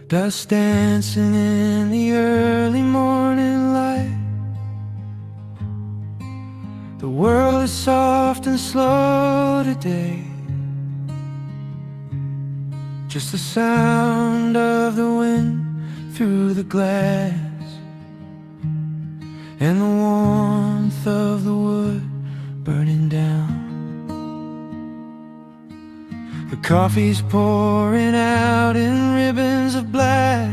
Dust dancing in the early morning light. The world is soft and slow today. Just the sound of the wind through the glass, and the warmth of the wood burning down. The coffee's pouring out in ribbons of black.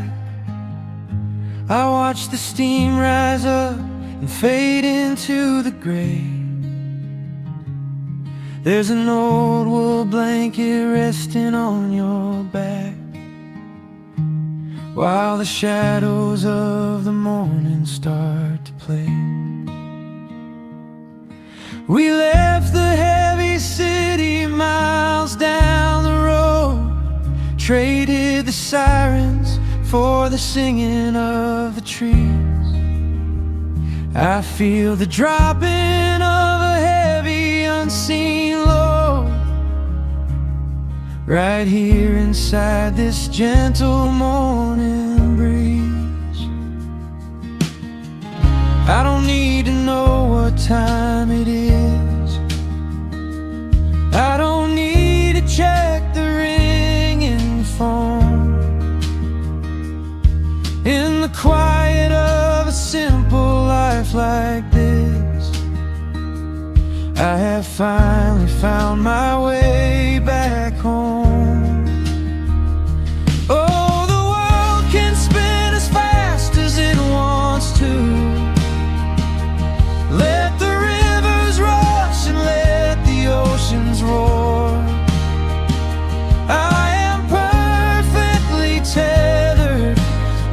I watch the steam rise up and fade into the gray. There's an old wool blanket resting on your back, while the shadows of the morning start to play. We left the heavy city miles down the road, traded the sirens for the singing of the trees. I feel the dropping of a heavy unseen load right here inside this gentle morning breeze. I don't need to know what time it is. I don't need to check the ringing phone. In the quiet of a simple life like this, I have finally found my way back home. Oh, the world can spin as fast as it wants to. Let the rivers rush and let the oceans roar. I am perfectly tethered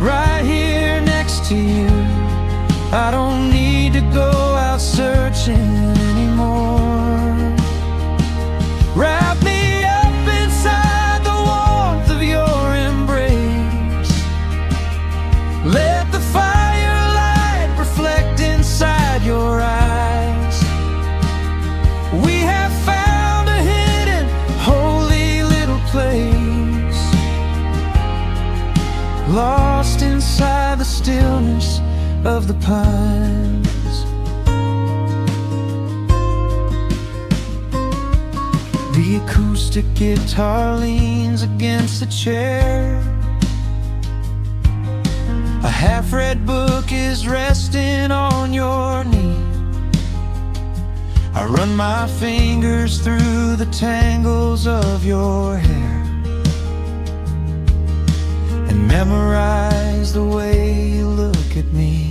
right here next to you. I don't need to go out searching anymore. Wrap me up inside the warmth of your embrace. Let the firelight reflect inside your eyes. We have found a hidden, holy little place, lost inside the stillness of the pines. The acoustic guitar leans against the chair. A half-read book is resting on your knee. I run my fingers through the tangles of your hair and memorize the way you look at me.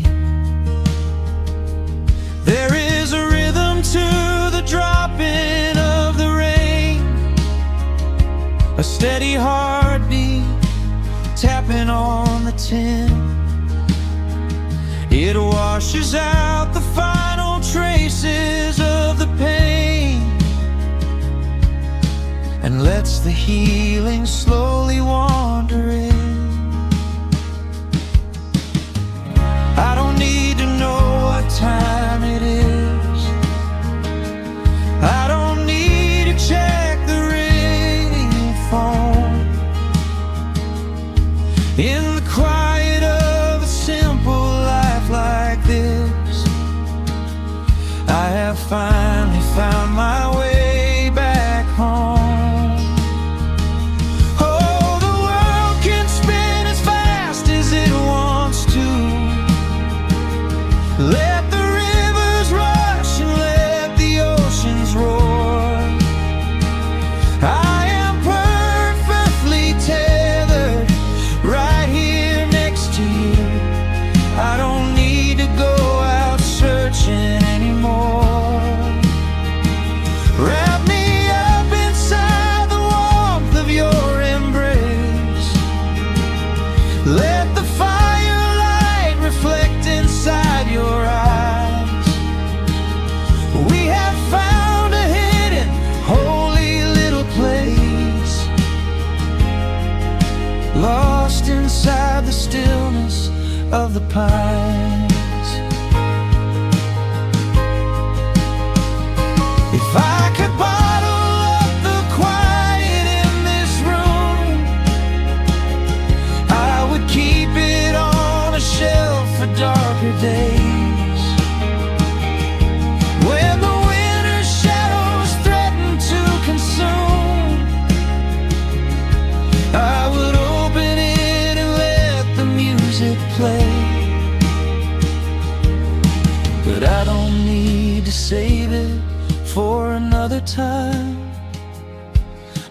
There is a rhythm to the dropping of the rain, a steady heartbeat tapping on the tin. It washes out the final traces of the pain and lets the healing slowly wander in. I don't need to know what time it is. I don't need to check the ringing phone. In the quiet of a simple life like this, I have finally found my way back home. Oh, the world can spin as fast as it wants to. Let the rivers rush and let the oceans roar. I am perfectly tethered right here next to you. I don't need to go out searching anymore. Wrap me up inside the warmth of your embrace. Let the firelight reflect inside your eyes. We have found a hidden, holy little place, lost inside the stillness of the pines. If I could bottle up the quiet in this room, I to save it for another time,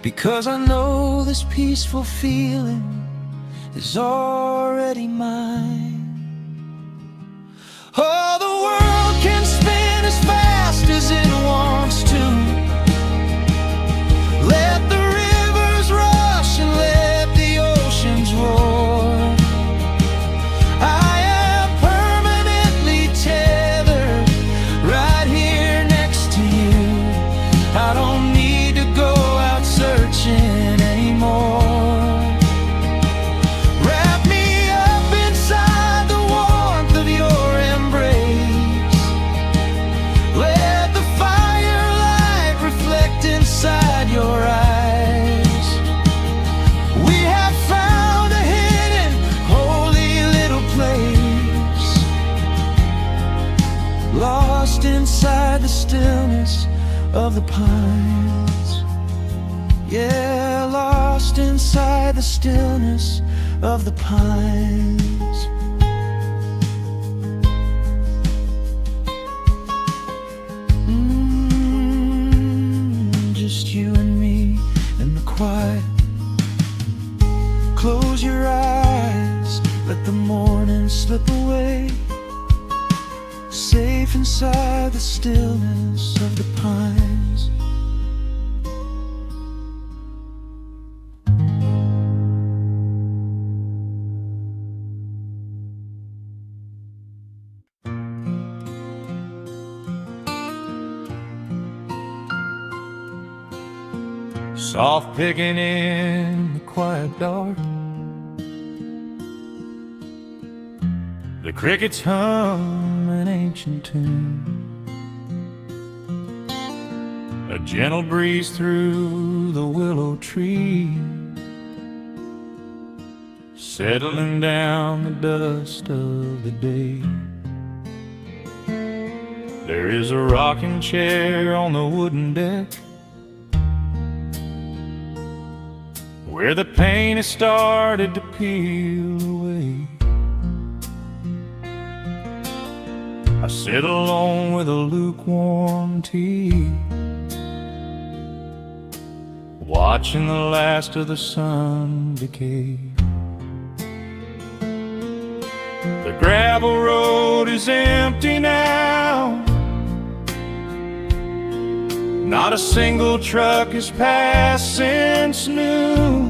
because I know this peaceful feeling is already mine. Oh, the world can spin as fast as it wants to. Let the rivers rush and let the oceans roar. I am permanently tethered right here next to you. I don't need to go out searching anymore. Wrap me up inside the warmth of your embrace. Let the firelight reflect inside your eyes. We have found a hidden, holy little place, lost inside the stillness of the pines. Yeah, lost inside the stillness of the pines. Just you and me in the quiet. Close your eyes, let the morning slip away, safe inside the stillness of the pines. Soft picking in the quiet dark, the crickets hum an ancient tune, a gentle breeze through the willow tree, settling down the dust of the day. There is a rocking chair on the wooden deck, where the paint has started to peel away. I sit alone with a lukewarm tea, watching the last of the sun decay. The gravel road is empty now, not a single truck has passed since noon.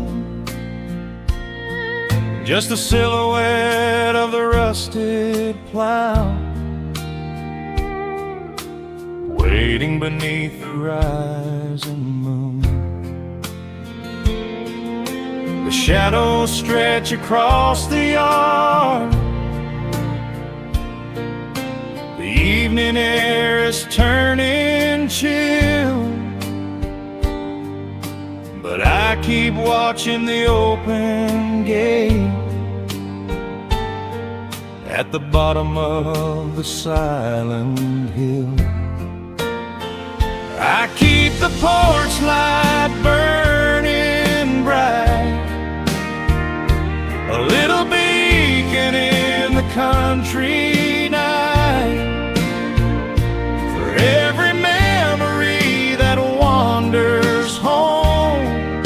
Just the silhouette of the rusted plow, waiting beneath the rising moon. The shadows stretch across the yard, the evening air is turning chill, but I keep watching the open gate at the bottom of the silent hill. I keep the porch light burning bright, a little beacon in the country night, for every memory that wanders home,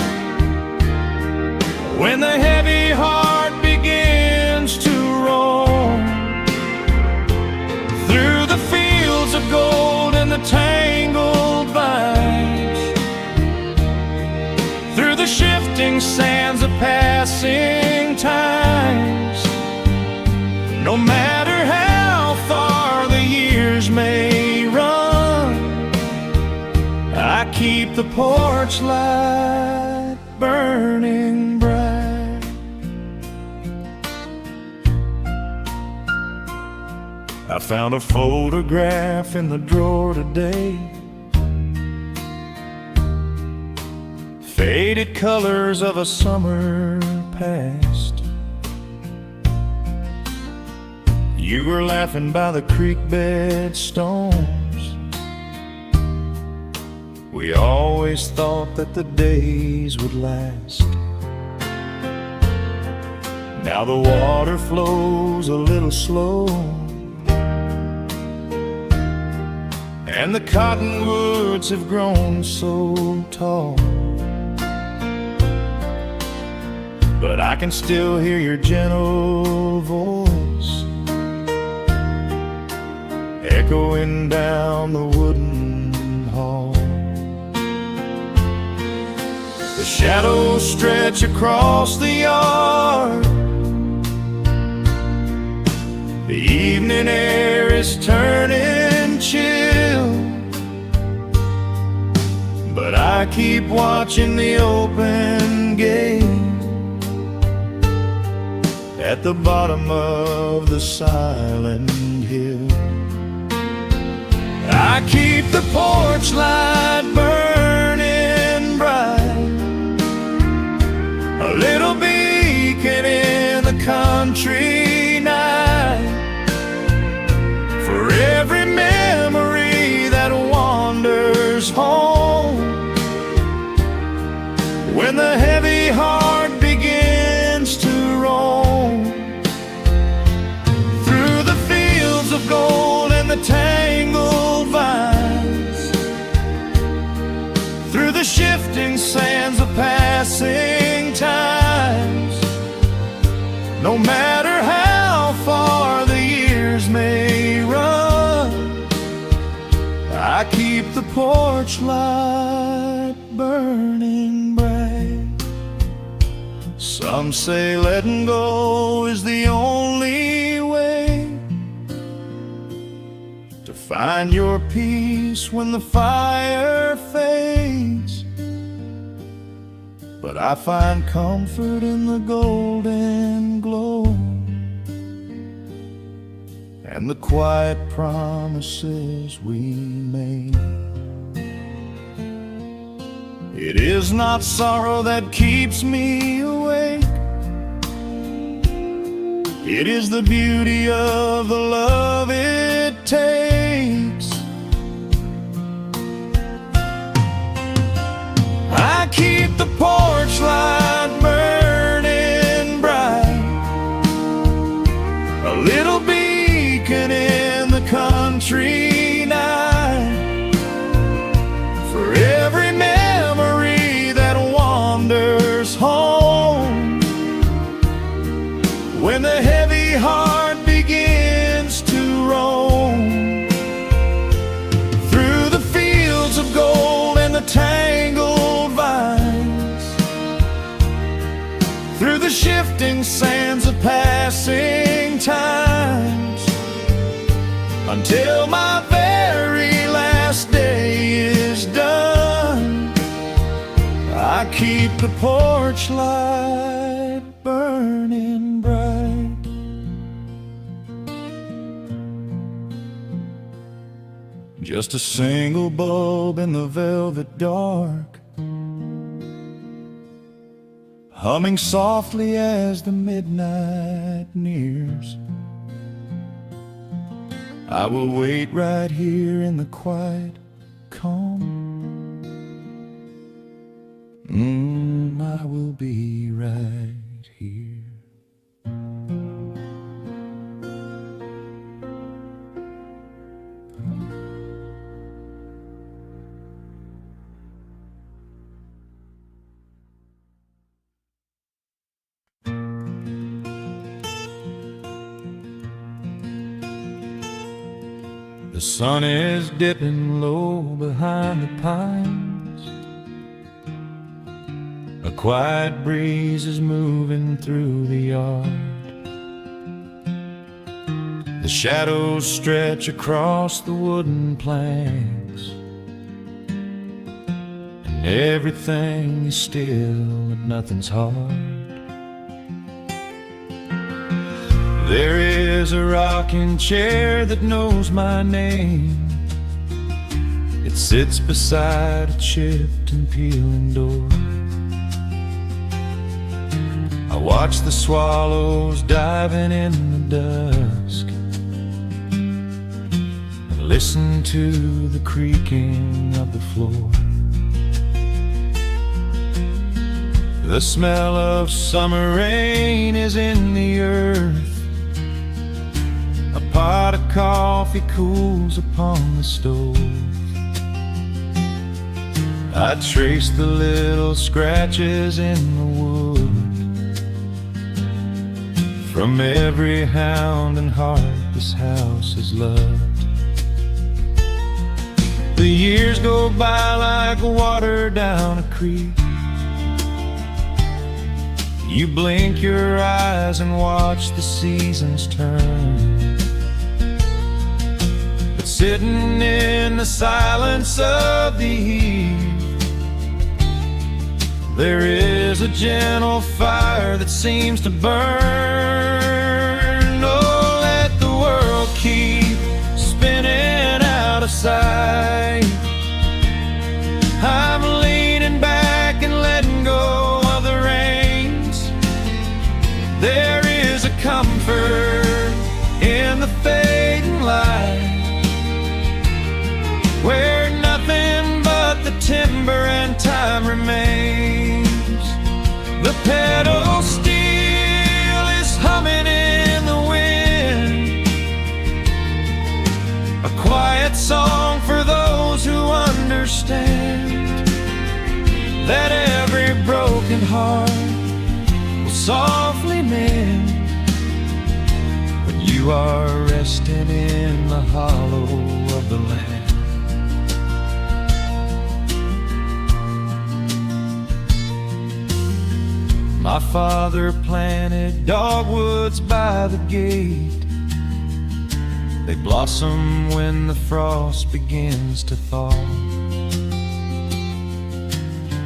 when the heavy heart begins to roam through the fields of gold and the tangled vines, through the shifting sands of passing times. No matter how far the years may run, I keep the porch light burning bright. I found a photograph in the drawer today, faded colors of a summer past. You were laughing by the creek bed stones. We always thought that the days would last. Now the water flows a little slow, and the cottonwoods have grown so tall. But I can still hear your gentle voice echoing down the wooden hall. The shadows stretch across the yard. The evening air is turning chill, but I keep watching the open gate at the bottom of the silent hill. I keep the porch light burning bright, a little beacon in the country night, for every memory that wanders home when the heavy heart begins to roam through the fields of gold and the tangled vines, through the shifting sands of passing times. No matter how far the years may run, I keep the porch light burning bright. Some say letting go is the only way to find your peace when the fire fades, but I find comfort in the golden glow and the quiet promises we made. It is not sorrow that keeps me awake, it is the beauty of the love it takes. I keep the porch light burning bright, a little beacon in the country night, for every memory that wanders home when the heavy heart begins to roam through the fields of gold and the tangled vines, through the shifting sands of passing times, until my very last day is done. I keep the porch light burning bright. Just a single bulb in the velvet dark, humming softly as the midnight nears. I will wait right here in the quiet calm. I will be right here. The sun is dipping low behind the pines. A quiet breeze is moving through the yard. The shadows stretch across the wooden planks, and everything is still and nothing's hard. There is a rocking chair that knows my name. It sits beside a chipped and peeling door. I watch the swallows diving in the dusk and listen to the creaking of the floor. The smell of summer rain is in the earth. A pot of coffee coffee cools upon the stove. I trace the little scratches in the wood from every hound and heart this house has loved. The years go by like water down a creek. You blink your eyes and watch the seasons turn. But sitting in the silence of the eve, there is a gentle fire that seems to burn. Oh, let the world keep spinning out of sight. I'm leaning back and letting go of the reins. There is a comfort in the fading light, where nothing but the timber and time remains. The pedal steel is humming in the wind, a quiet song for those who understand that every broken heart will softly mend when you are resting in the hollow of the land. My father planted dogwoods by the gate. They blossom when the frost begins to thaw.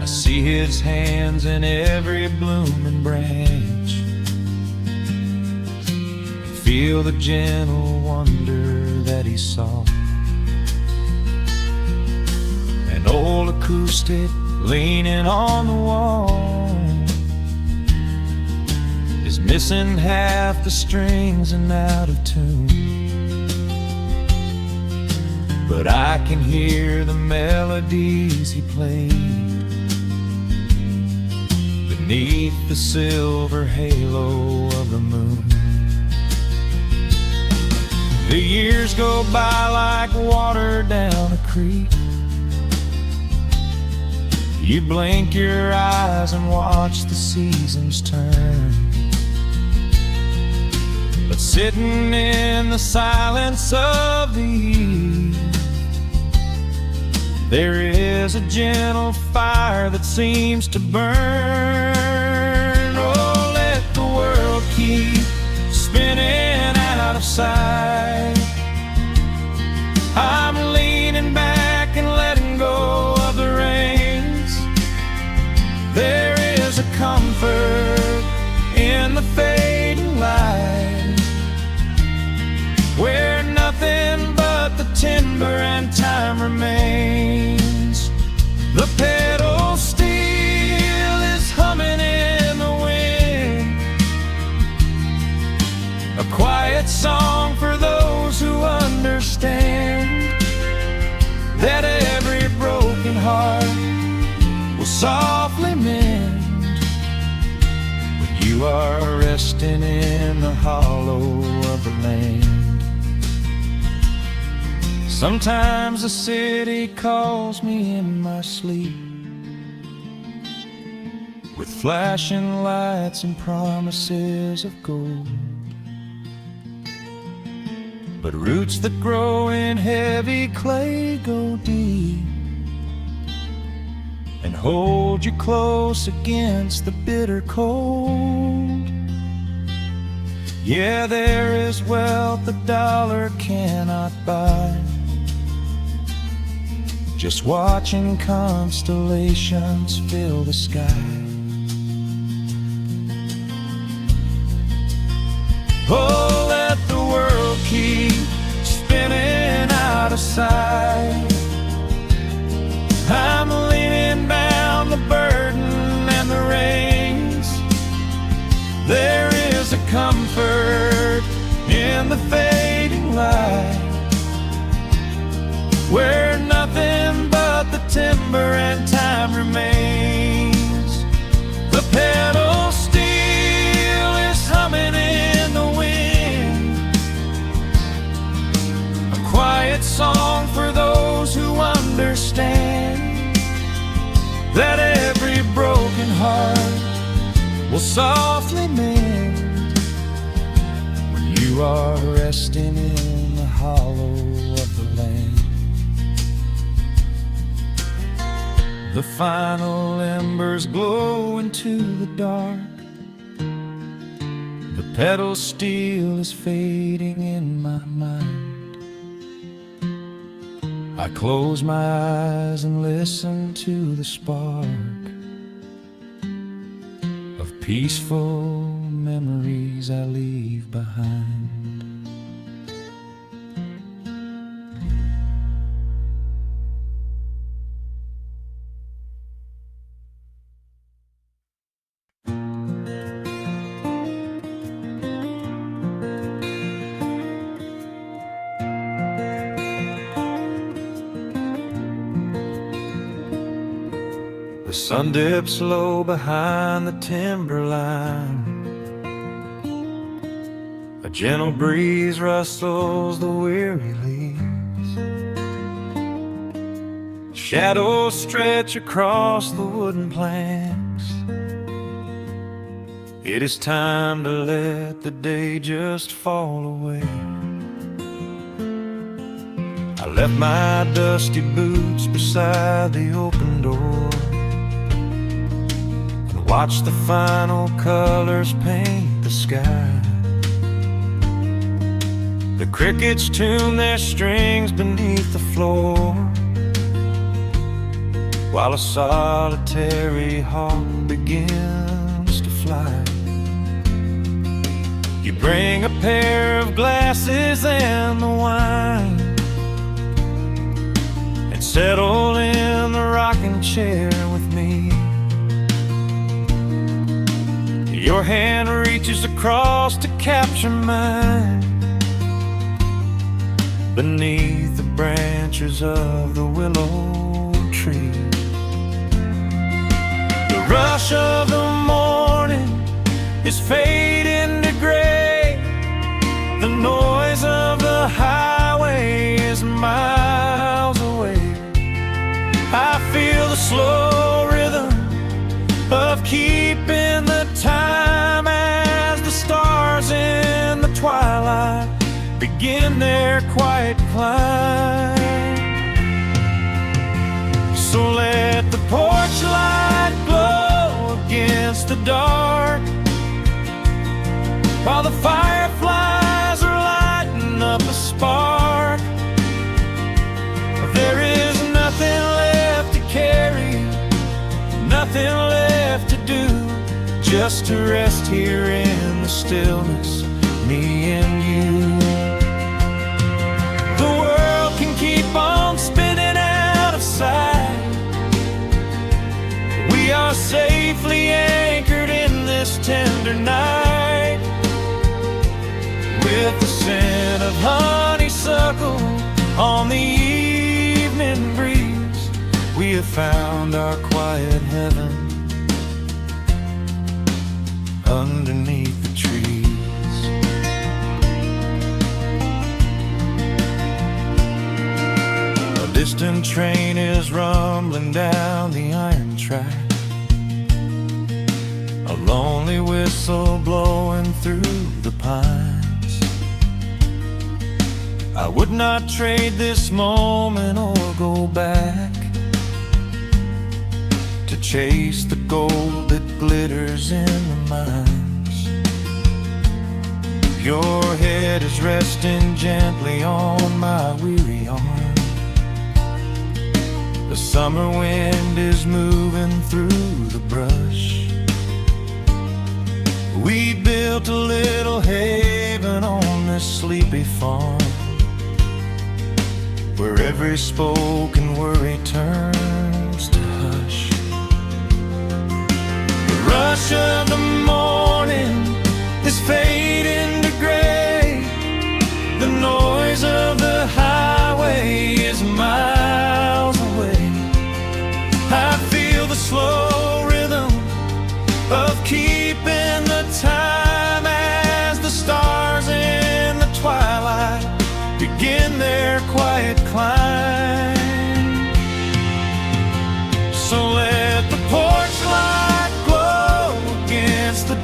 I see his hands in every blooming branch, feel the gentle wonder that he saw. An old acoustic leaning on the wall is missing half the strings and out of tune, but I can hear the melodies he played beneath the silver halo of the moon. The years go by like water down a creek. You blink your eyes and watch the seasons turn. But sitting in the silence of the eve, there is a gentle fire that seems to burn. Oh, let the world keep spinning out of sight. I'm leaning back and letting go of the reins. There is a comfort in the fading light, where nothing but the timber and time remains. The pedal steel is humming in the wind, a quiet song for those who understand that every broken heart will softly mend when you are resting in the hollow of the land. Sometimes the city calls me in my sleep, with flashing lights and promises of gold, but roots that grow in heavy clay go deep and hold you close against the bitter cold. Yeah, there is wealth a dollar cannot buy, just watching constellations fill the sky. Oh, let the world keep spinning out of sight. I'm leaning down the burden and the reins. There is a comfort in the fading light, where nothing but the timber and time remains. The pedal steel is humming in the wind, a will softly mend when you are resting in the hollow of the land. The final embers glow into the dark. The pedal steel is fading in my mind. I close my eyes and listen to the spark of peaceful memories I leave behind. The sun dips low behind the timberline. A gentle breeze rustles the weary leaves. Shadows stretch across the wooden planks. It is time to let the day just fall away. I left my dusty boots beside the open door. Watch the final colors paint the sky. The crickets tune their strings beneath the floor, while a solitary hawk begins to fly. You bring a pair of glasses and the wine, and settle in the rocking chair with me. Your hand reaches across to capture mine beneath the branches of the willow tree. The rush of the morning is fading to gray. The noise of the highway is miles away. I feel the slow rhythm of keeping the time as the stars in the twilight begin their quiet climb. So let the porch light glow against the dark, while the fireflies are lighting up a spark. There is nothing left to carry, nothing left to do, just to rest here in the stillness, me and you. The world can keep on spinning out of sight. We are safely anchored in this tender night. With the scent of honeysuckle on the evening breeze, we have found our quiet heaven underneath the trees. A distant train is rumbling down the iron track, a lonely whistle blowing through the pines. I would not trade this moment or go back to chase the gold that glitters in the mines. Your head is resting gently on my weary arm. The summer wind is moving through the brush. We built a little haven on this sleepy farm, where every spoken worry turns to hush. The rush of the morning is fading to gray. The noise of the highway is miles away. I feel the slow rhythm of keeping the time as the stars in the twilight begin their quiet climb. So let the porch light glow against the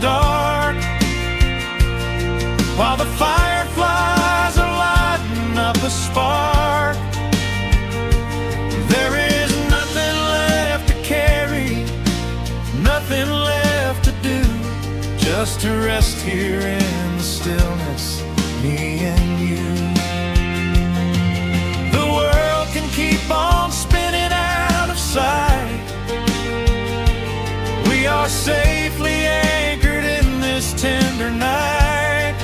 to rest here in the stillness, me and you. The world can keep on spinning out of sight. We are safely anchored in this tender night.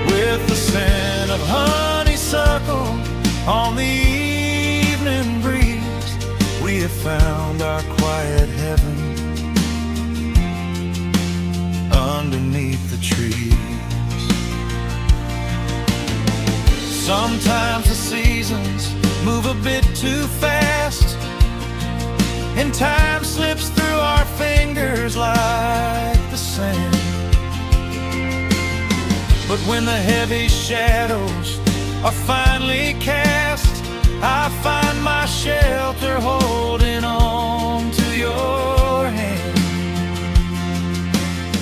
With the scent of honeysuckle on the evening breeze, we have found our quiet heaven underneath the trees. Sometimes the seasons move a bit too fast, and time slips through our fingers like the sand. But when the heavy shadows are finally cast, I find my shelter holding on to your hand.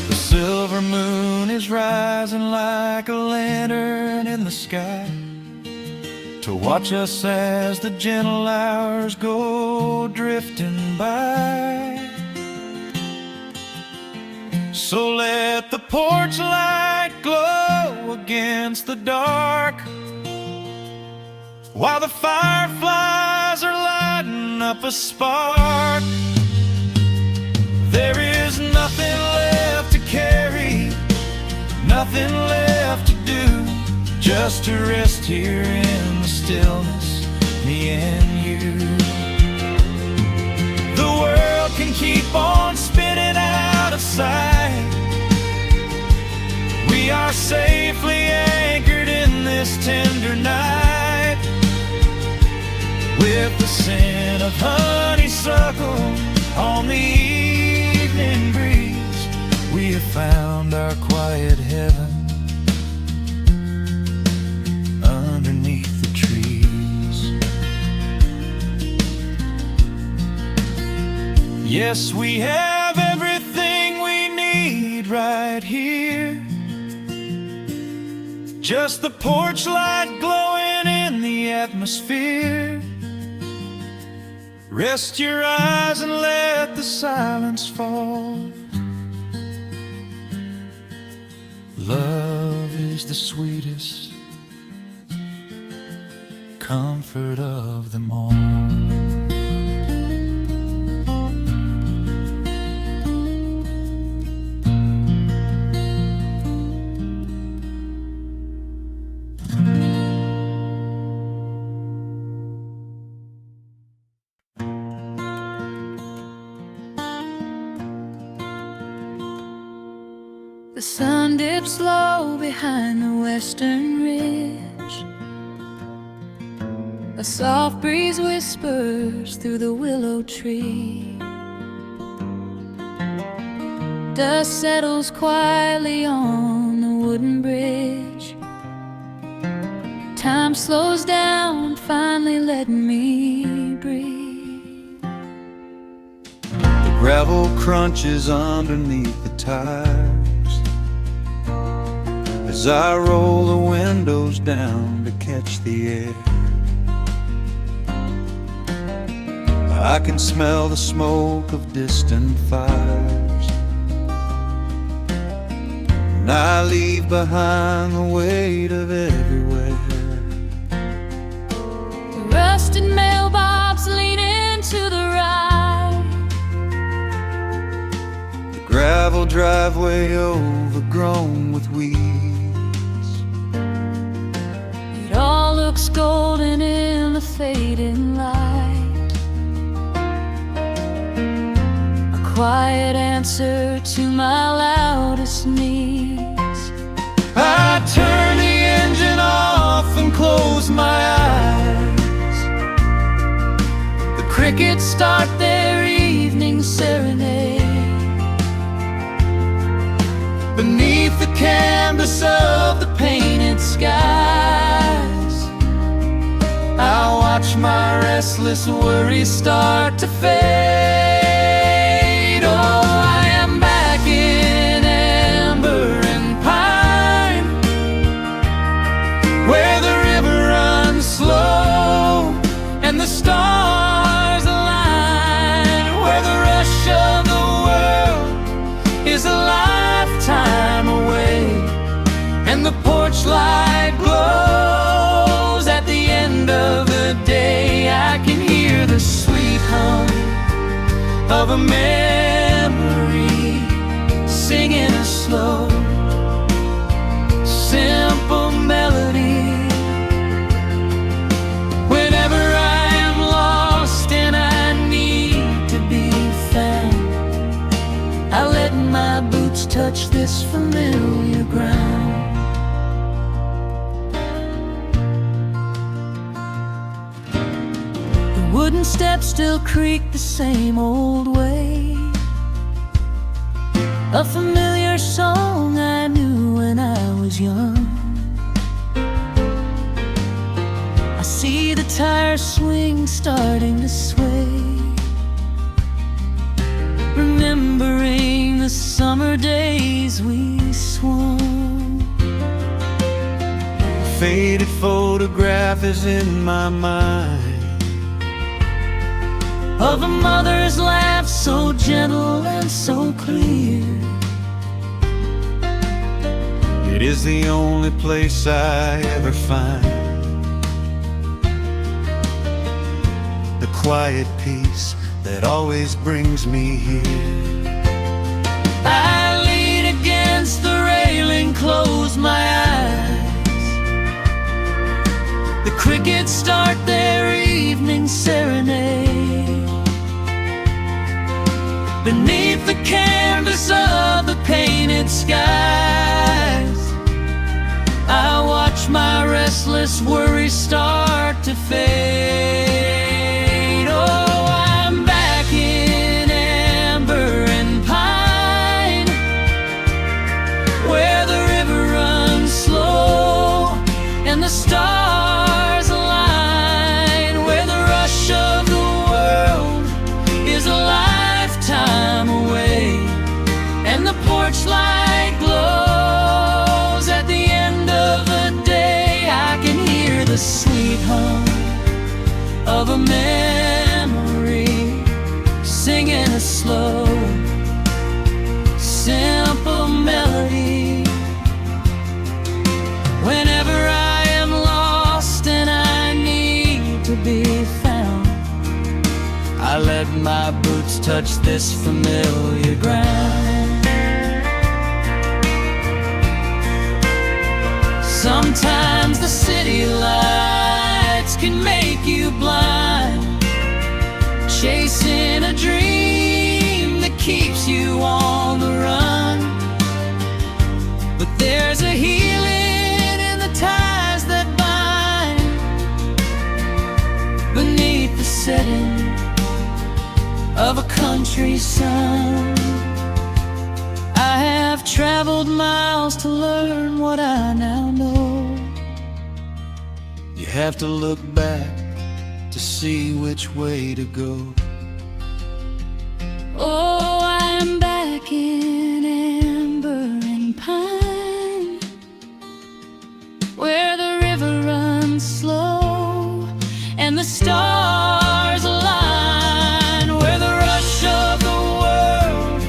The silver moon is rising like a lantern in the sky to watch us as the gentle hours go drifting by. So let the porch light glow against the dark, while the fireflies are lighting up a spark. There is nothing left to carry, nothing left to do, just to rest here in the stillness, me and you. The world can keep on spinning out of sight. We are safely anchored in this tender night. With the scent of honeysuckle on the evening breeze, we have found our quiet heaven underneath the trees. Yes, we have everything we need right here. Just the porch light glowing in the atmosphere. Rest your eyes and let the silence fall. Love is the sweetest comfort of them all. The sun dips low behind the western ridge. A soft breeze whispers through the willow tree. Dust settles quietly on the wooden bridge. Time slows down, finally letting me breathe. The gravel crunches underneath the tires as I roll the windows down to catch the air. I can smell the smoke of distant fires, and I leave behind the weight of everywhere. The rusted mailbox leaning to the right. The gravel driveway overgrown with weeds. It all looks golden in the fading light. A quiet answer to my loudest needs. I turn the engine off and close my eyes. The crickets start their evening serenade. Beneath the canvas of the painted skies, I watch my restless worries start to fade. Oh, I am back in amber and pine, where the river runs slow and the stars align, where the rush of the world is alive. porch light glows at the end of the day, I can hear the sweet hum of a memory singing a slow, simple melody. Whenever I am lost and I need to be found, I let my boots touch this familiar ground. The wooden steps still creak the same old way, a familiar song I knew when I was young. I see the tires swing starting to sway, remembering the summer days we swung. A faded photograph is in my mind of a mother's laugh, so gentle and so clear. It is the only place I ever find the quiet peace that always brings me here. I lean against the railing, close my eyes. The crickets start their evening serenade. Beneath the canvas of the painted skies, I watch my restless worries start to fade. Oh, I'm back in amber and pine, where the river runs slow and the stars align, where the rush of the world is a lifetime away, and the porch light glows at the end of the day. I can hear the sweet hum of a memory singing a slow, simple melody. Whenever I am lost and I need to be found, I let my boots touch this familiar ground. Sometimes the city lights can make you blind, chasing a dream that keeps you on the run. But there's a healing in the ties that bind beneath the setting of a country sun. I have traveled miles to learn what I now know. You have to look back to see which way to go. Oh, I'm back in amber and pine, where the river runs slow and the stars align, where the rush of the world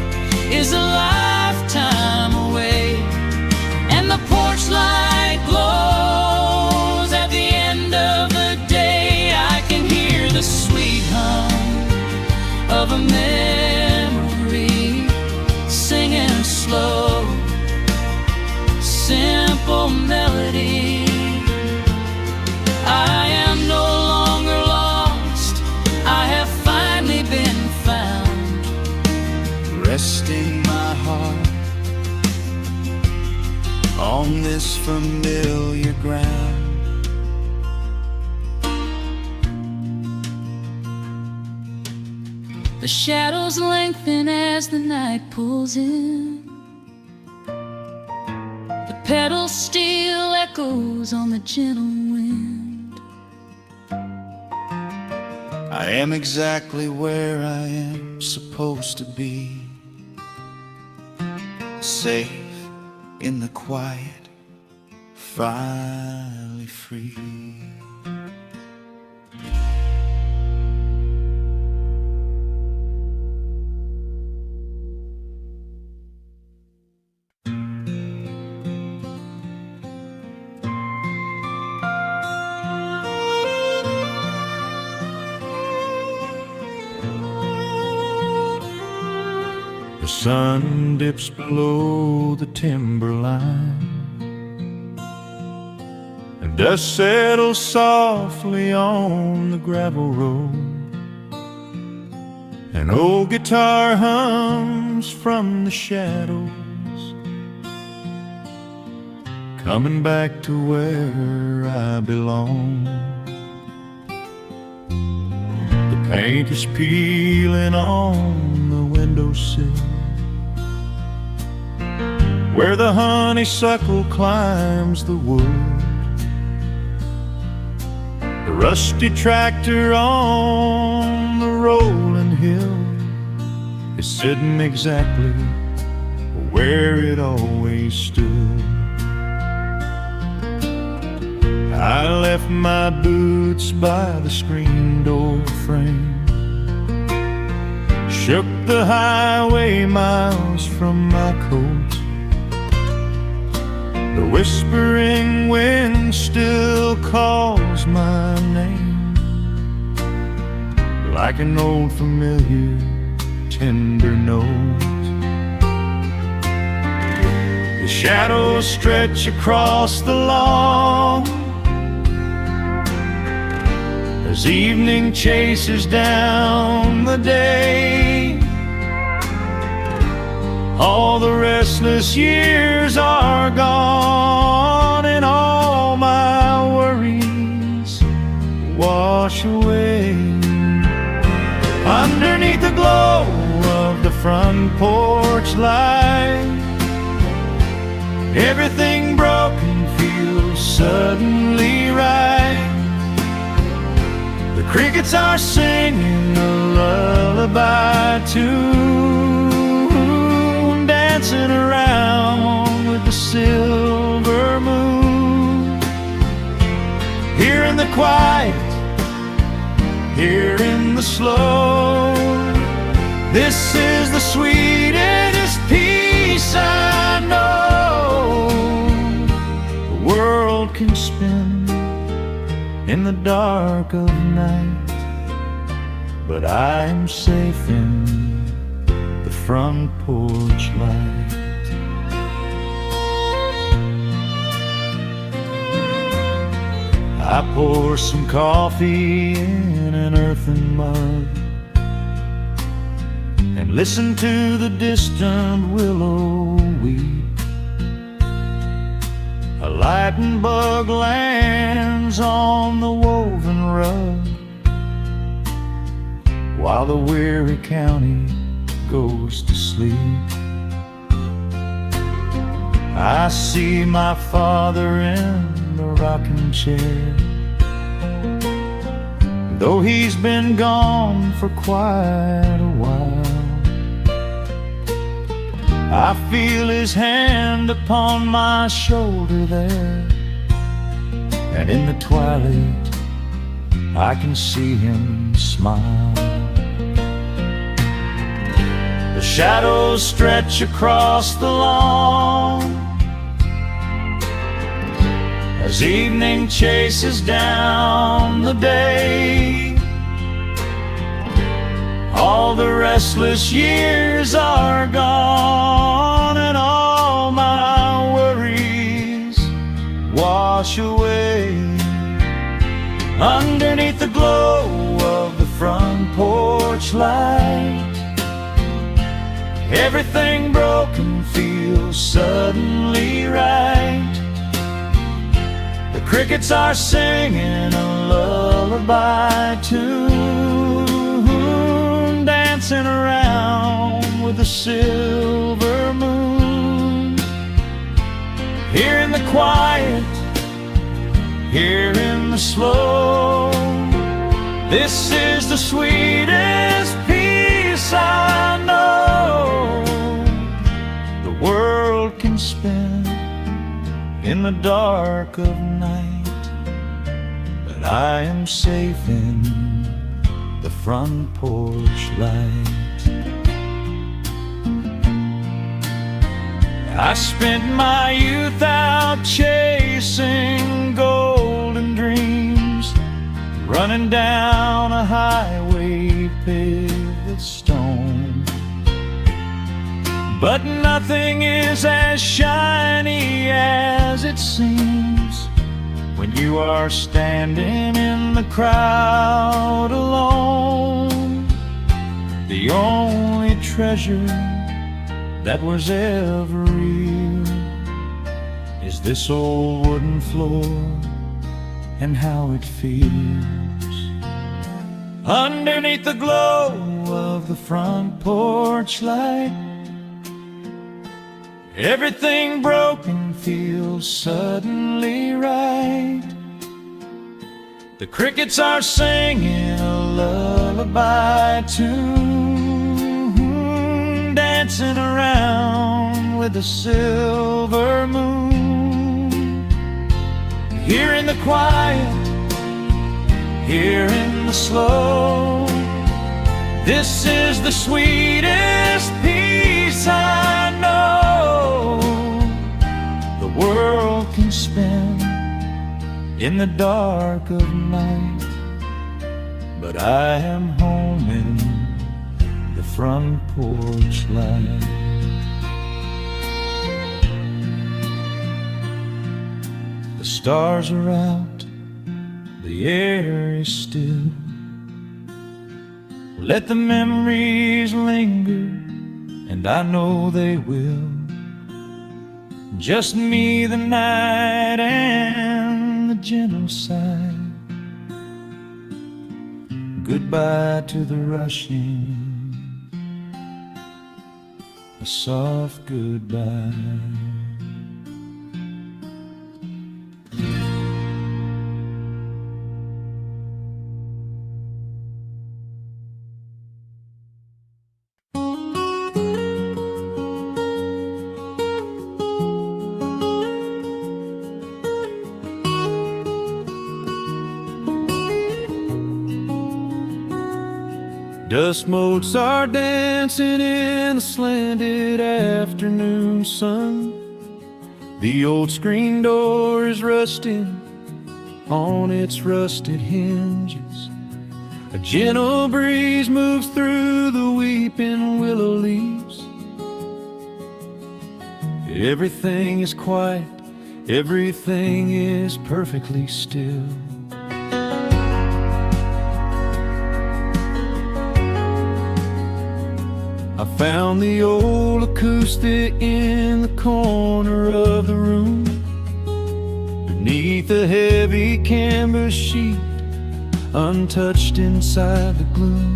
is a lifetime away, and the porch light glows at the end of the day. I can hear the sweet hum of a memory singing a slow, simple melody. I am no longer lost, I have finally been found, resting my heart on this familiar ground. The shadows lengthen as the night pulls in. The pedal steel echoes on the gentle wind. I am exactly where I am supposed to be, safe in the quiet, finally free. sun dips below the timberline, and dust settles softly on the gravel road. An old guitar hums from the shadows, coming back to where I belong. The paint is peeling on the windowsill, where the honeysuckle climbs the wood. The rusty tractor on the rolling hill is sitting exactly where it always stood. I left my boots by the screen door frame, shook the highway miles from my coat. The whispering wind still calls my name, like an old familiar tender note. The shadows stretch across the lawn as evening chases down the day. All the restless years are gone, and all my worries wash away. Underneath the glow of the front porch light, everything broken feels suddenly right. The crickets are singing a lullaby tune, dancing around with the silver moon. Here in the quiet, here in the slow, this is the sweetest peace I know. The world can spin in the dark of night, but I am safe in the front porch light. I pour some coffee in an earthen mug and listen to the distant willow weep. A lightning bug lands on the woven rug, while the weary county goes to sleep. I see my father in the rocking chair, though he's been gone for quite a while. I feel his hand upon my shoulder there, and in the twilight I can see him smile. The shadows stretch across the lawn as evening chases down the day. All the restless years are gone, and all my worries wash away. Underneath the glow of the front porch light, everything broken feels suddenly right. The crickets are singing a lullaby tune, dancing around with the silver moon. Here in the quiet, here in the slow, this is the sweetest peace I know. The world can spin in the dark of night, but I am safe in the front porch light. I spent my youth out chasing golden dreams, running down a highway paved with stone. but nothing is as shiny as it seems when you are standing in the crowd alone. The only treasure that was ever real is this old wooden floor and how it feels underneath the glow of the front porch light. Everything broken feels suddenly right. The crickets are singing a lullaby tune, dancing around with the silver moon. Here in the quiet, here in the slow, this is the sweetest peace I know the world can spend in the dark of night. But I am home in the front porch light. The stars are out, the air is still. Let the memories linger, and I know they will. Just me, the night, and the gentle sigh. Goodbye to the rushing, a soft goodbye. Dust motes are dancing in the slanted afternoon sun. The old screen door is rusting on its rusted hinges. A gentle breeze moves through the weeping willow leaves. Everything is quiet, everything is perfectly still. I found the old acoustic in the corner of the room, beneath a heavy canvas sheet, untouched inside the gloom.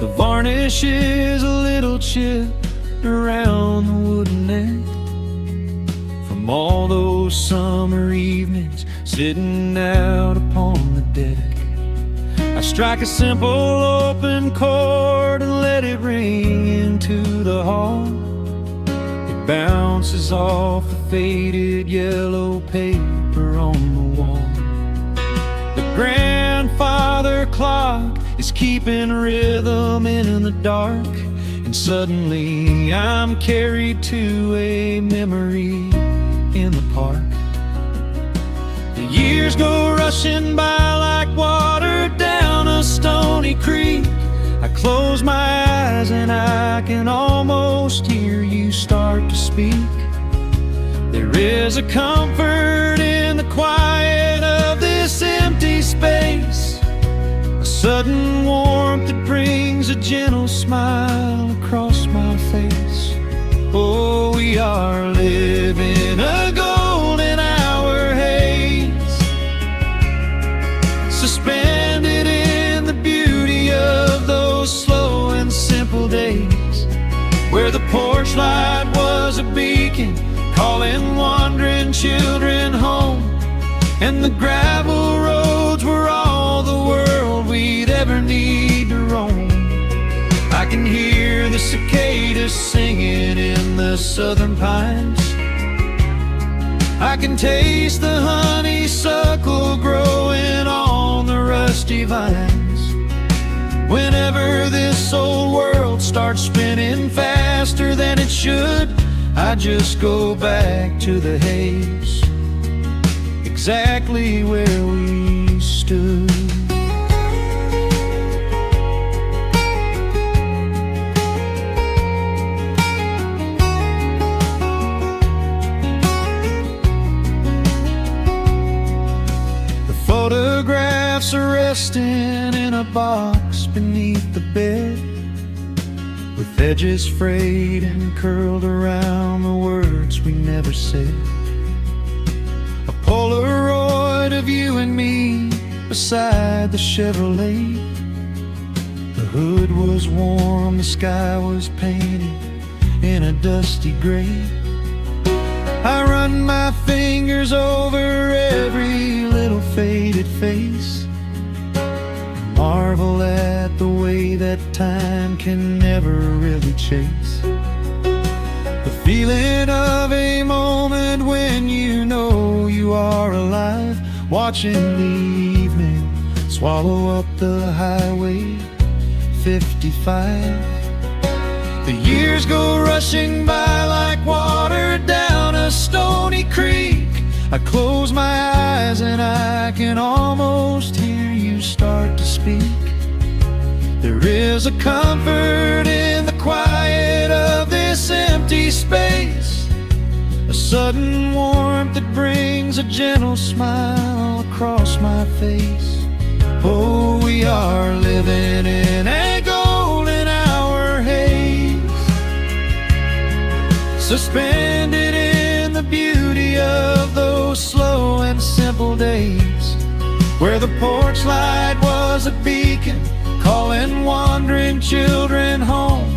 The varnish is a little chipped around the wooden neck from all those summer evenings sitting out upon the deck. I strike a simple open chord and let it ring into the hall. It bounces off the faded yellow paper on the wall. The grandfather clock is keeping rhythm in the dark, and suddenly I'm carried to a memory in the park. The years go rushing by like water down a stony creek. I close my eyes and I can almost hear you start to speak. There is a comfort in the quiet of this empty space, a sudden warmth that brings a gentle smile across my face. Oh, we are living a golden hour haze, suspended in the beauty of those slow and simple days, where the porch light was a beacon calling wandering children home, and the gravel roads were all the world we'd ever need to roam. I can hear the cicadas singing in the southern pines. I can taste the honeysuckle growing on the rusty vines. Whenever this old world starts spinning faster than it should, I just go back to the haze, exactly where we stood. photographs are resting in a box beneath the bed, with edges frayed and curled around the words we never said. A Polaroid of you and me beside the Chevrolet. The hood was warm, the sky was painted in a dusty gray. I run my fingers over every little faded face, marvel at the way that time can never really chase. The feeling of a moment when you know you are alive, watching the evening swallow up the highway 55. The years go rushing by like water down a stony creek. I close my eyes and I can almost hear you start to speak. There is a comfort in the quiet of this empty space, a sudden warmth that brings a gentle smile across my face. Oh, we are living in a golden hour haze, suspended in the beauty of those slow and simple days, where the porch light was a beacon calling wandering children home,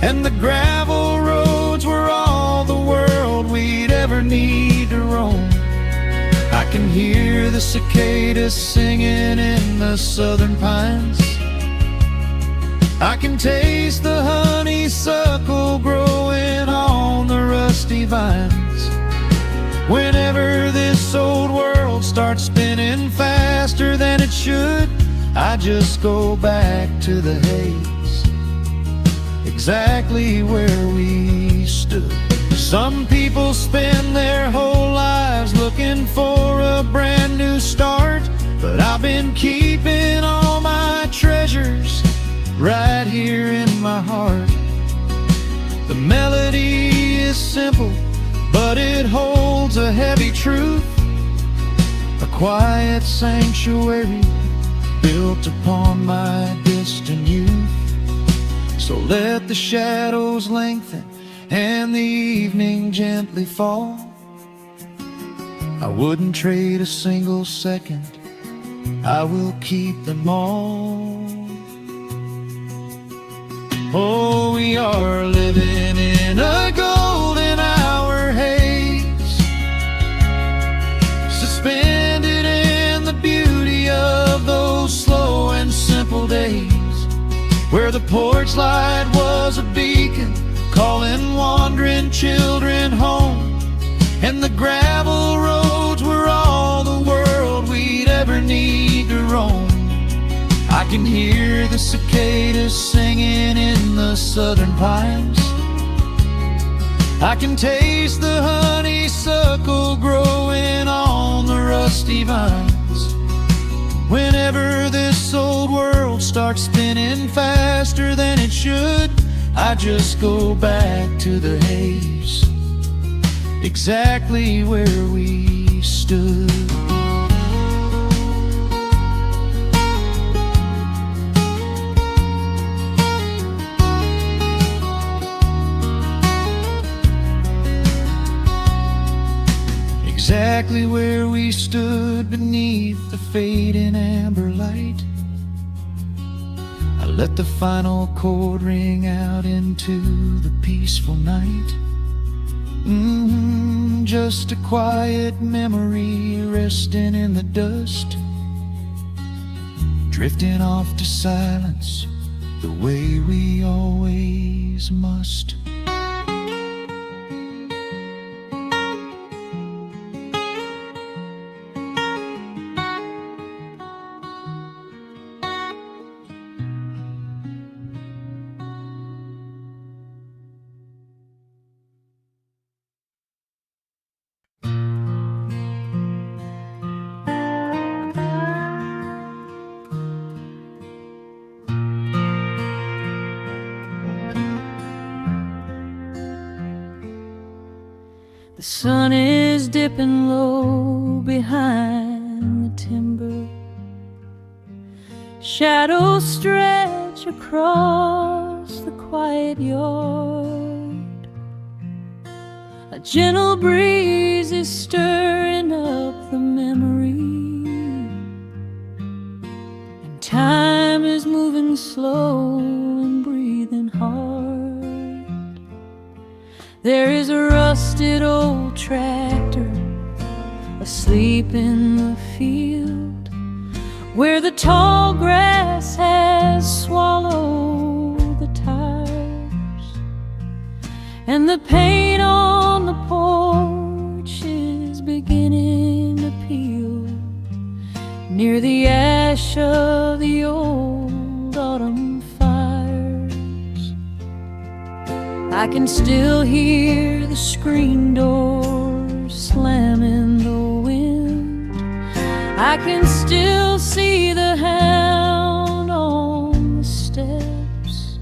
and the gravel roads were all the world we'd ever need to roam. I can hear the cicadas singing in the southern pines, I can taste the honeysuckle growing on the rusty vines. Whenever this old world starts spinning faster than it should, I just go back to the haze, exactly where we stood. Some people spend their whole lives looking for a brand new start, but I've been keeping all my treasures right here in my heart. The melody is simple, but it holds a heavy truth, a quiet sanctuary built upon my distant youth. So let the shadows lengthen and the evening gently fall. I wouldn't trade a single second, I will keep them all. Oh, we are living in a golden hour haze, suspended in the beauty of those slow and simple days, where the porch light was a beacon calling wandering children home, and the gravel roads were all the world we'd ever need to roam. I can hear the cicadas singing in the southern pines, I can taste the honeysuckle growing on the rusty vines. Whenever this old world starts spinning faster than it should, I just go back to the haze, exactly where we stood. Exactly where we stood beneath the fading amber light. I let the final chord ring out into the peaceful night. Just a quiet memory resting in the dust, drifting off to silence the way we always must. The sun is dipping low behind the timber. Shadows stretch across the quiet yard. A gentle breeze is stirring up the memory, and time is moving slow and breathing hard. There is a rusted old tractor asleep in the field, where the tall grass has swallowed the tires, and the paint on the porch is beginning to peel near the ash of the old autumn fires. I can still hear the screen door slam in the wind. I can still see the hound on the steps.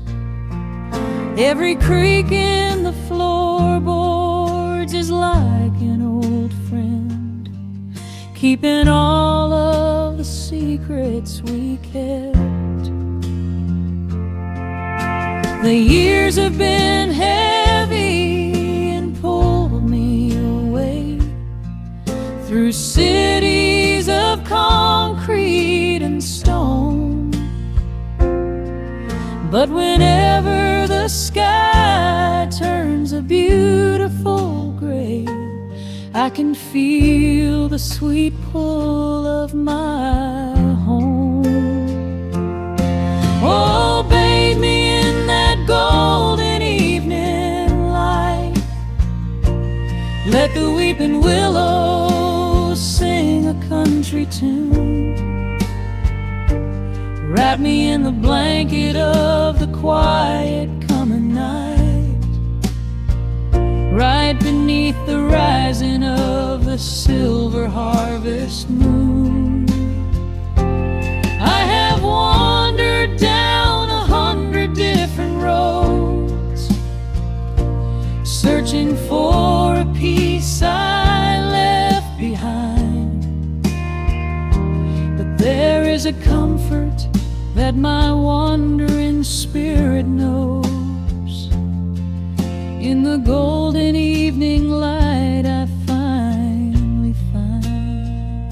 Every creak in the floorboards is like an old friend, keeping all of the secrets we kept. The years have been heavy and pulled me away through cities of concrete and stone. But whenever the sky turns a beautiful gray, I can feel the sweet pull of my home. Oh, bathe me in that golden evening light. Let the weeping willows sing a country tune. Wrap me in the blanket of the quiet coming night, right beneath the rising of the silver harvest moon. I have wandered down 100 different roads, searching for a piece I left behind. But there is a comfort that my wandering spirit knows. In the golden evening light I finally find.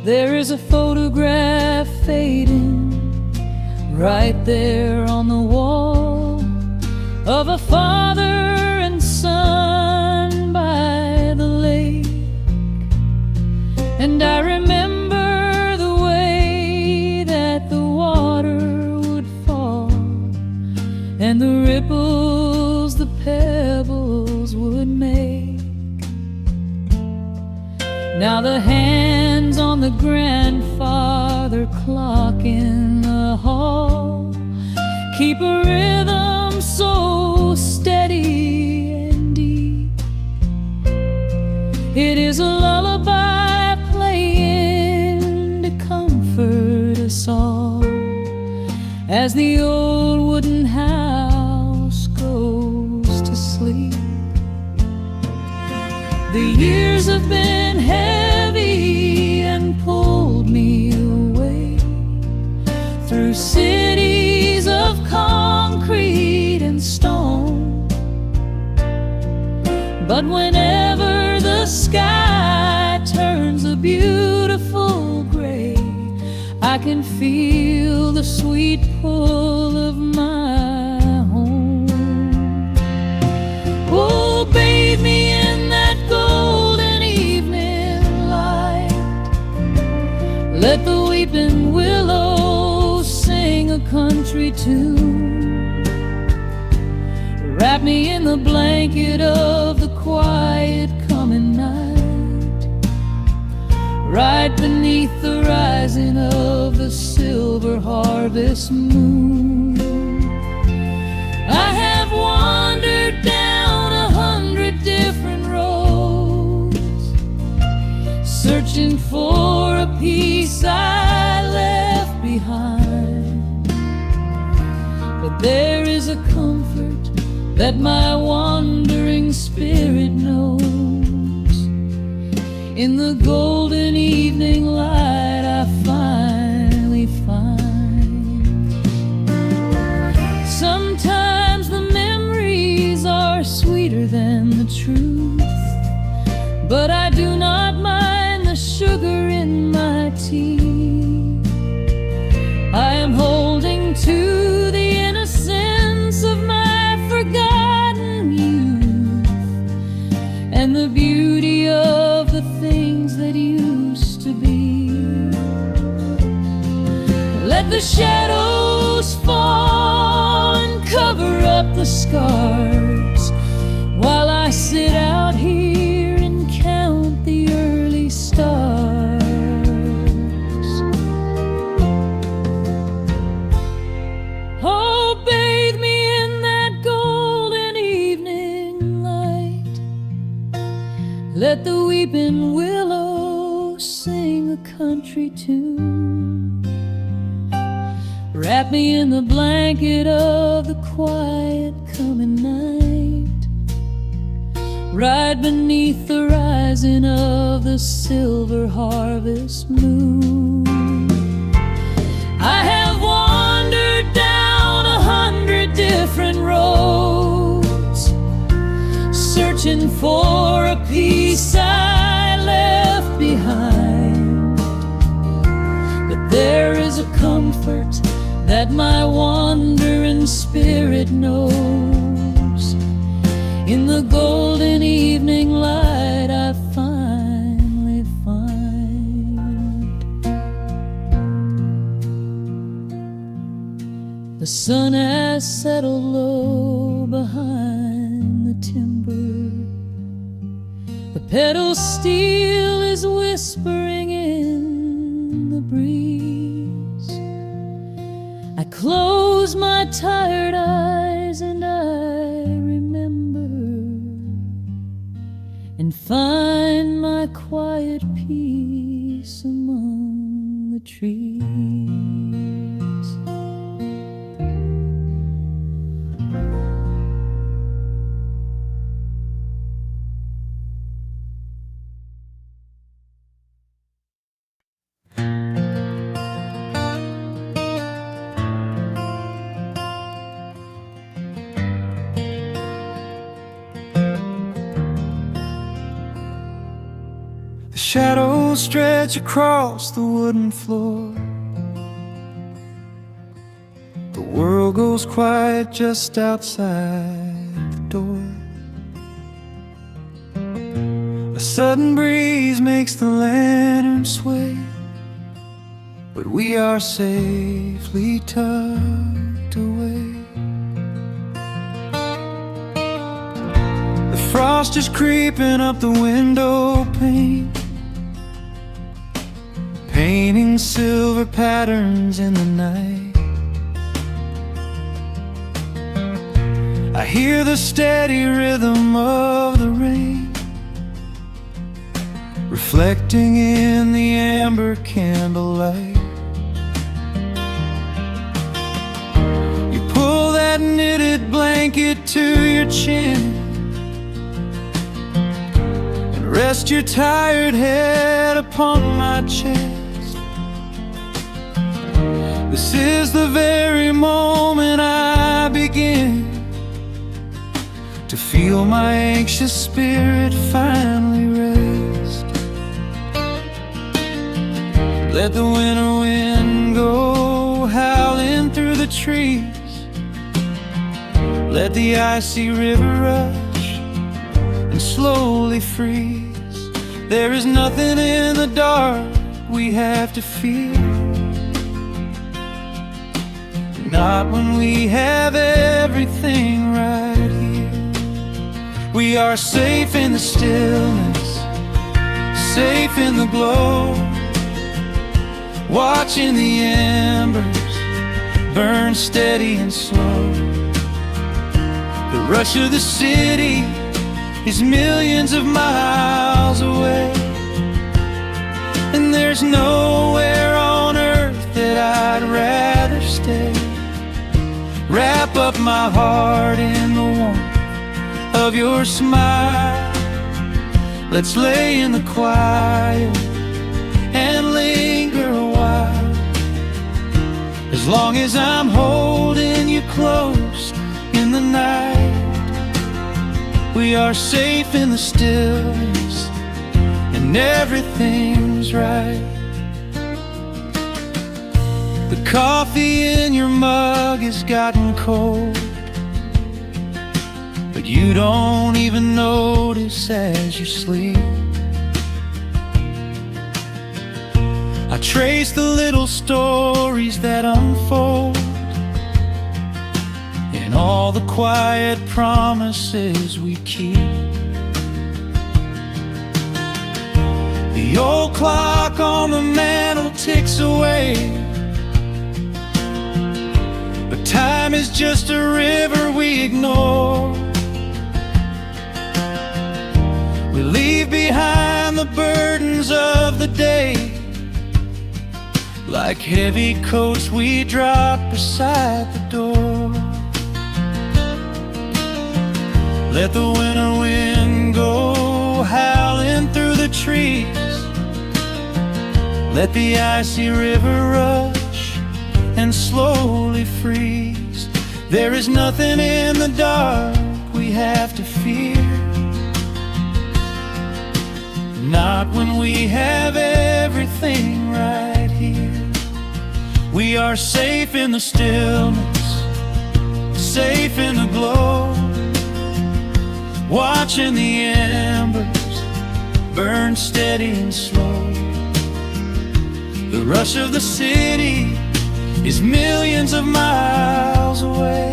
There is a photograph fading right there on the wall, of a father and son by the lake. And I remember the way that the water would fall, and the ripples the pebbles would make. Now the hands on the grandfather clock in the hall keep a rhythm so steady and deep. It is a lullaby playing to comfort us all as the old wooden house goes to sleep. The years have been heavy and pulled me away through cities of concrete and stone. But whenever the sky turns a beautiful gray, I can feel the sweet pull of my home. Oh, bathe me in that golden evening light. Let the weeping willows sing a country tune. Wrap me in the blanket of the quiet coming night, right beneath the rising of the silver harvest moon. I have wandered down 100 different roads, searching for a piece I left behind. But there is a comfort that my wandering spirit knows in the golden evening sweeter than the truth. But I do not mind the sugar in my tea. I am holding to the innocence of my forgotten youth, and the beauty of the things that used to be. Let the shadows fall and cover up the scars, while I sit out here and count the early stars. Oh, bathe me in that golden evening light. Let the weeping willow sing a country tune. Wrap me in the blanket of the quiet coming night. Ride beneath the rising of the silver harvest moon. I have wandered down 100 different roads, searching for a peace I left behind. But there is a comfort that my wandering spirit knows. In the golden evening light I finally find. The sun has settled low behind the timber. The pedal steel is whispering in the breeze. I close my tired eyes and I remember, and find my quiet peace among the trees. Shadows stretch across the wooden floor. The world goes quiet just outside the door. A sudden breeze makes the lantern sway, but we are safely tucked away. The frost is creeping up the window pane, painting silver patterns in the night. I hear the steady rhythm of the rain, reflecting in the amber candlelight. You pull that knitted blanket to your chin and rest your tired head upon my chest. This is the very moment I begin to feel my anxious spirit finally rest. Let the winter wind go howling through the trees. Let the icy river rush and slowly freeze. There is nothing in the dark we have to fear, not when we have everything right here. We are safe in the stillness, safe in the glow, watching the embers burn steady and slow. The rush of the city is millions of miles away, and there's nowhere on earth that I'd rather stay. Wrap up my heart in the warmth of your smile. Let's lay in the quiet and linger a while. As long as I'm holding you close in the night, We are safe in the stillness, and everything's right. The coffee in your mug has gotten cold, but you don't even notice as you sleep. I trace the little stories that unfold in all the quiet promises we keep. The old clock on the mantle ticks away, but time is just a river we ignore. We leave behind the burdens of the day, like heavy coats we drop beside the door. Let the winter wind go howling through the trees. Let the icy river rush and slowly freeze. There is nothing in the dark we have to fear, not when we have everything right here. We are safe in the stillness, safe in the glow, watching the embers burn steady and slow. The rush of the city is millions of miles away,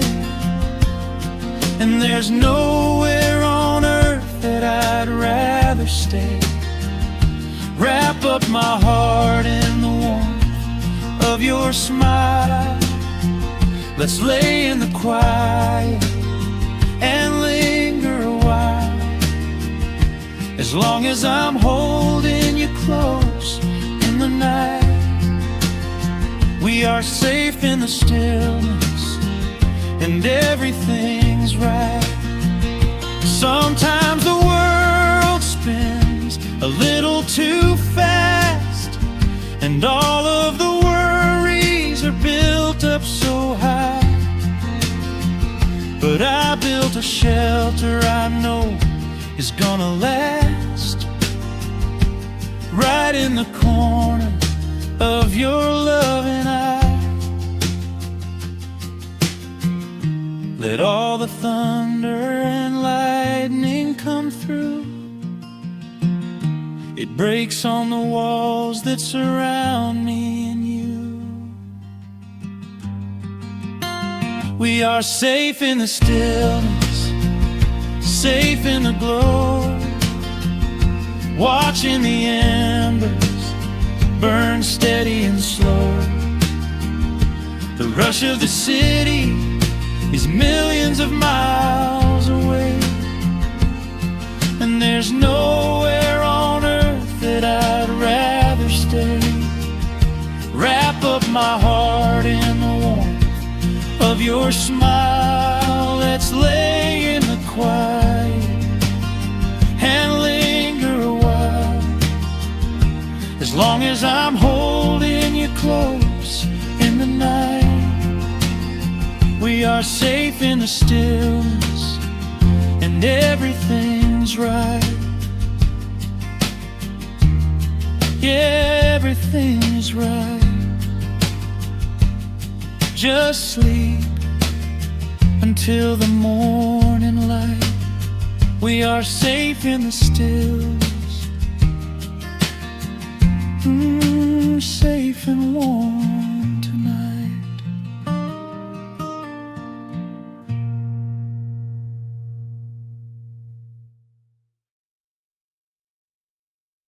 and there's nowhere on earth that I'd rather stay. Wrap up my heart in the warmth of your smile. Let's lay in the quiet and linger a while. As long as I'm holding you close in the night, we are safe in the stillness, and everything's right. Sometimes the world spins a little too fast, and all of the worries are built up so high. But I built a shelter I know is gonna last, right in the corner of your loving eye. Let all the thunder and lightning come through. It breaks on the walls that surround me and you. We are safe in the stillness, safe in the glow, watching the embers burn steady and slow. The rush of the city is millions of miles away, and there's nowhere on earth that I'd rather stay. Wrap up my heart in the warmth of your smile. Let's lay in the quiet and linger a while. As long as I'm holding you close in the night, we are safe in the stillness, and everything's right. Yeah, everything's right. Just sleep until the morning light. We are safe in the stillness, safe and warm.